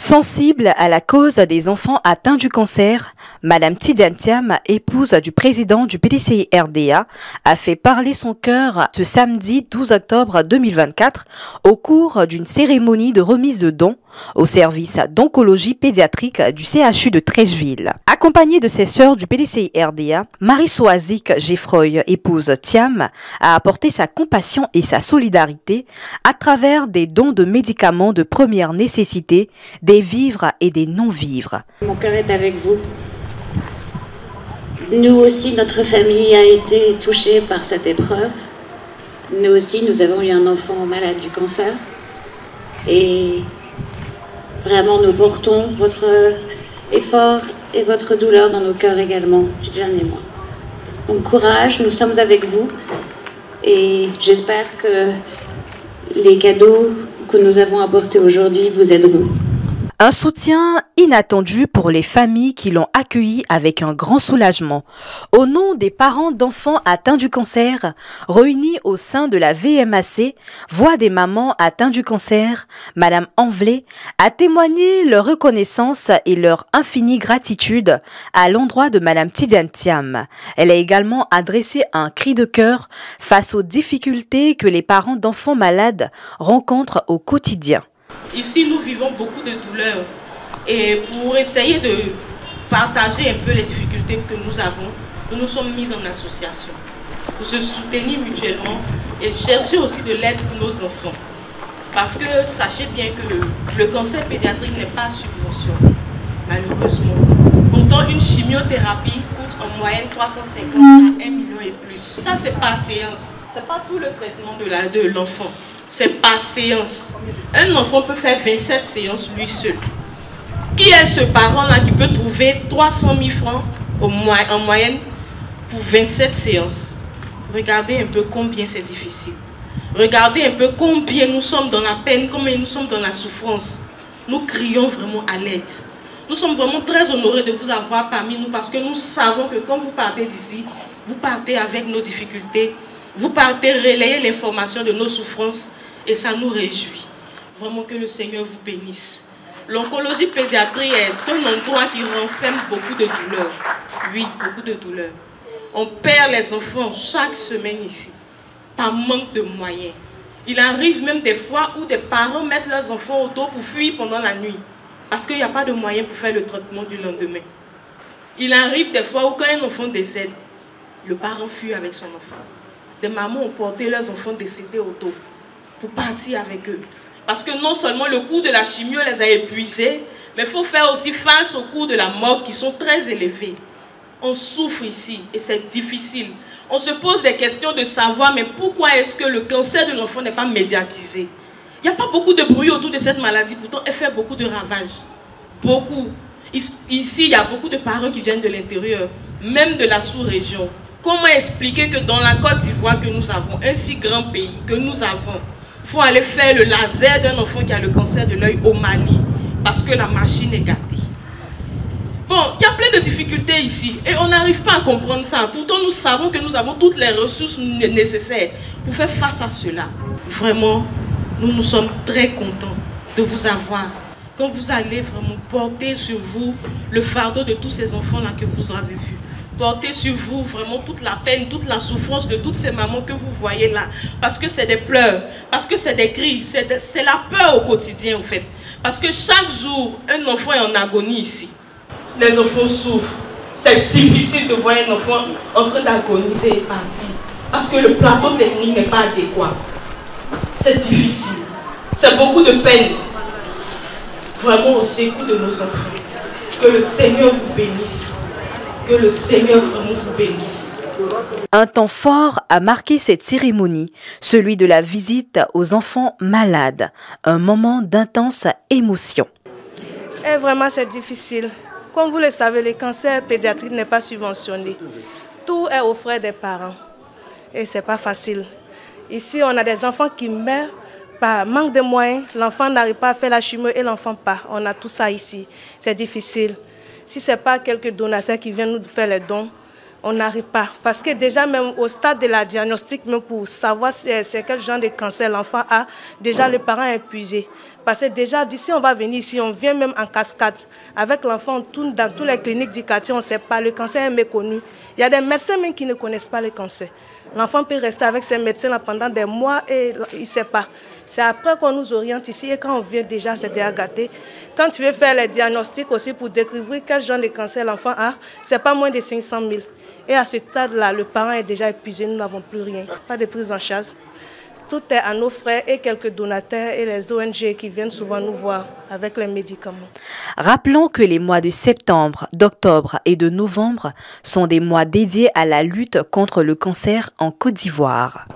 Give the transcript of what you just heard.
Sensible à la cause des enfants atteints du cancer, Madame Tidiane Thiam, épouse du président du PDCI RDA, a fait parler son cœur ce samedi 12 octobre 2024 au cours d'une cérémonie de remise de dons au service d'oncologie pédiatrique du CHU de Treichville. Accompagnée de ses sœurs du PDCI RDA, Marie-Soazic Geffroy, épouse Thiam, a apporté sa compassion et sa solidarité à travers des dons de médicaments de première nécessité, des vivres et des non-vivres. Mon cœur est avec vous. Nous aussi, notre famille a été touchée par cette épreuve. Nous aussi, nous avons eu un enfant malade du cancer. Et vraiment, nous portons votre effort et votre douleur dans nos cœurs également, Tidiane et moi. Donc courage, nous sommes avec vous. Et j'espère que les cadeaux que nous avons apportés aujourd'hui vous aideront. Un soutien inattendu pour les familles qui l'ont accueilli avec un grand soulagement. Au nom des parents d'enfants atteints du cancer, réunis au sein de la VMAC, Voix des mamans atteintes du cancer, Madame Anvlé a témoigné leur reconnaissance et leur infinie gratitude à l'endroit de Madame Tidiane Thiam. Elle a également adressé un cri de cœur face aux difficultés que les parents d'enfants malades rencontrent au quotidien. Ici, nous vivons beaucoup de douleurs et pour essayer de partager un peu les difficultés que nous avons, nous nous sommes mis en association pour se soutenir mutuellement et chercher aussi de l'aide pour nos enfants. Parce que sachez bien que le cancer pédiatrique n'est pas subventionné, malheureusement. Pourtant, une chimiothérapie coûte en moyenne 350 à 1 million et plus. Ça, c'est par séance. Ce n'est pas tout le traitement de l'enfant. C'est par séance. Un enfant peut faire 27 séances lui seul. Qui est ce parent-là qui peut trouver 300 000 francs en moyenne pour 27 séances? Regardez un peu combien c'est difficile. Regardez un peu combien nous sommes dans la peine, combien nous sommes dans la souffrance. Nous crions vraiment à l'aide. Nous sommes vraiment très honorés de vous avoir parmi nous parce que nous savons que quand vous partez d'ici, vous partez avec nos difficultés. Vous partez relayer l'information de nos souffrances et ça nous réjouit. Vraiment que le Seigneur vous bénisse. L'oncologie pédiatrique est un endroit qui renferme beaucoup de douleurs. Oui, beaucoup de douleurs. On perd les enfants chaque semaine ici, par manque de moyens. Il arrive même des fois où des parents mettent leurs enfants au dos pour fuir pendant la nuit, parce qu'il n'y a pas de moyens pour faire le traitement du lendemain. Il arrive des fois où quand un enfant décède, le parent fuit avec son enfant. Des mamans ont porté leurs enfants décédés au dos pour partir avec eux. Parce que non seulement le coût de la chimio les a épuisés, mais il faut faire aussi face au coût de la mort qui sont très élevés. On souffre ici et c'est difficile. On se pose des questions de savoir, mais pourquoi est-ce que le cancer de l'enfant n'est pas médiatisé? Il n'y a pas beaucoup de bruit autour de cette maladie, pourtant elle fait beaucoup de ravages. Beaucoup. Ici, il y a beaucoup de parents qui viennent de l'intérieur, même de la sous-région. Comment expliquer que dans la Côte d'Ivoire que nous avons, un si grand pays que nous avons, il faut aller faire le laser d'un enfant qui a le cancer de l'œil au Mali parce que la machine est gâtée. Bon, il y a plein de difficultés ici et on n'arrive pas à comprendre ça. Pourtant, nous savons que nous avons toutes les ressources nécessaires pour faire face à cela. Vraiment, nous sommes très contents de vous avoir. Quand vous allez vraiment porter sur vous le fardeau de tous ces enfants-là que vous avez vus. Portez sur vous vraiment toute la peine, toute la souffrance de toutes ces mamans que vous voyez là. Parce que c'est des pleurs, parce que c'est des cris, c'est la peur au quotidien en fait. Parce que chaque jour, un enfant est en agonie ici. Les enfants souffrent. C'est difficile de voir un enfant en train d'agoniser et partir. Parce que le plateau technique n'est pas adéquat. C'est difficile. C'est beaucoup de peine. Vraiment au secours de nos enfants. Que le Seigneur vous bénisse. Que le Seigneur vraiment vous bénisse. Un temps fort a marqué cette cérémonie, celui de la visite aux enfants malades, un moment d'intense émotion. Et vraiment c'est difficile. Comme vous le savez, le cancer pédiatrique n'est pas subventionné. Tout est aux frais des parents et c'est pas facile. Ici on a des enfants qui meurent par manque de moyens, l'enfant n'arrive pas à faire la chimio et l'enfant part. On a tout ça ici, c'est difficile. Si ce n'est pas quelques donateurs qui viennent nous faire les dons, On n'arrive pas. Parce que déjà, même au stade de la diagnostic, même pour savoir c'est quel genre de cancer l'enfant a, déjà le parent est épuisé. Parce que déjà, d'ici, on va venir ici, on vient même en cascade. Avec l'enfant, on tourne dans toutes les cliniques du quartier, on ne sait pas. Le cancer est méconnu. Il y a des médecins même qui ne connaissent pas le cancer. L'enfant peut rester avec ses médecins là pendant des mois et il ne sait pas. C'est après qu'on nous oriente ici et quand on vient déjà, c'est déjà gâté. Quand tu veux faire les diagnostics aussi pour découvrir quel genre de cancer l'enfant a, ce n'est pas moins de 500 000. Et à ce stade-là, le parent est déjà épuisé, nous n'avons plus rien. Pas de prise en charge. Tout est à nos frais et quelques donateurs et les ONG qui viennent souvent nous voir avec les médicaments. Rappelons que les mois de septembre, d'octobre et de novembre sont des mois dédiés à la lutte contre le cancer en Côte d'Ivoire.